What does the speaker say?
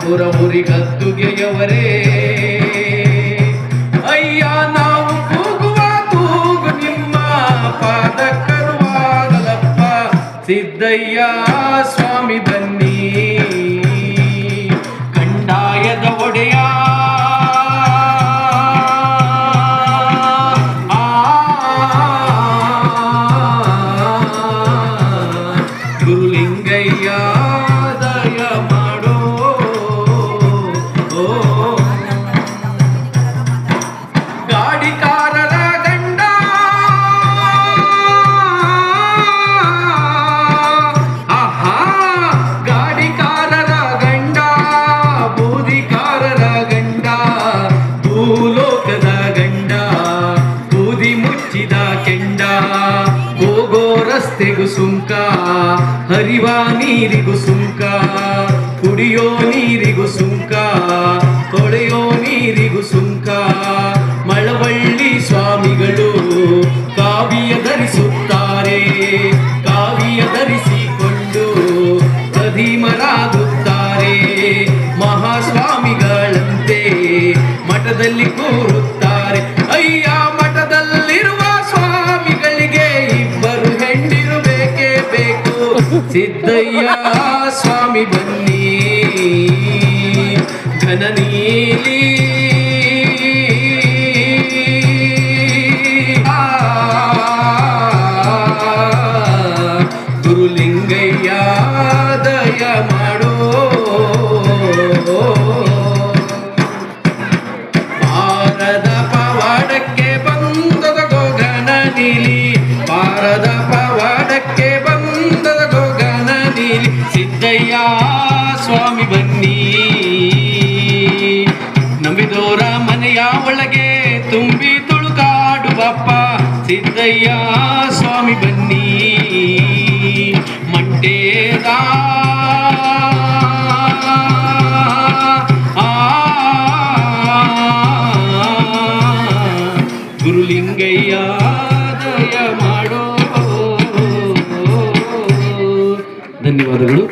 ಉರಮುರಿ ಗದ್ದುಗೆಯವರೇ ಅಯ್ಯ ನಾವು ಕೂಗುವ ಕೂಗು ನಿಮ್ಮ ಪಾದ ಕರುವಾಗಲಪ್ಪ ಸಿದ್ದಯ್ಯ ಸ್ವಾಮಿ ಬನ್ನಿ ಕಂಡಾಯದ ಒಡೆಯ ಗುರುಲಿಂಗಯ್ಯ ದಯ ಮಾಡೋ ಗಾಡಿಕಾರರ ಗಂಡ ಆಹಾ ಗಾಡಿಕಾರರ ಗಂಡ ಬೂದಿಕಾರರ ಗಂಡ ಭೂಲೋಕದ ಗಂಡ ಬೂದಿ ಮುಚ್ಚಿದ ಕೆಂಡ ಹೋಗೋ ರಸ್ತೆಗೂ ಸುಂಕ ಹರಿವ ನೀರಿಗೂ ಸುಂಕ ಕುಡಿಯೋ ನೀರಿಗೂ ಸುಂಕ ತೊಳೆಯೋ ನೀರಿಗೂ ಸುಂಕ ಮಳವಳ್ಳಿ ಸ್ವಾಮಿಗಳು ಕಾವಿಯ ಧರಿಸುತ್ತಾರೆ ಕಾವಿಯ ಧರಿಸಿಕೊಂಡು ಪ್ರಧಿಮರಾಗುತ್ತಾರೆ ಮಹಾಸ್ವಾಮಿಗಳಂತೆ ಮಠದಲ್ಲಿ ಕೂರುತ್ತಾರೆ ಅಯ್ಯ ಮಠದಲ್ಲಿರುವ ಸ್ವಾಮಿಗಳಿಗೆ ಇಬ್ಬರು ಹೆಂಡಿರಬೇಕೇ ಬೇಕು ಸಿದ್ದಯ್ಯ ಸ್ವಾಮಿ ಬನ್ನಿ ಘನನೀಲಿ ಗುರುಲಿಂಗಯ್ಯ ದಯ ಮಾಡೋ ಪಾರದ ಪವಾಡಕ್ಕೆ ಬಂದದ ಗಗನ ನೀಲಿ ಪಾರದ ಪವಾಡಕ್ಕೆ ಬಂದದ ಗಗನ ನೀಲಿ ಸಿದ್ದಯ್ಯ ಸ್ವಾಮಿ ಬನ್ನಿ ನಂಬಿದೋರ ಮನೆಯ ಒಳಗೆ ತುಂಬಿ ತುಳುಕಾಡುವಪ್ಪ ಸಿದ್ದಯ್ಯ ಸ್ವಾಮಿ ಬನ್ನಿ ಮಂಟೇದ ಗುರುಲಿಂಗಯ್ಯ ದಯ ಮಾಡೋ ಧನ್ಯವಾದಗಳು.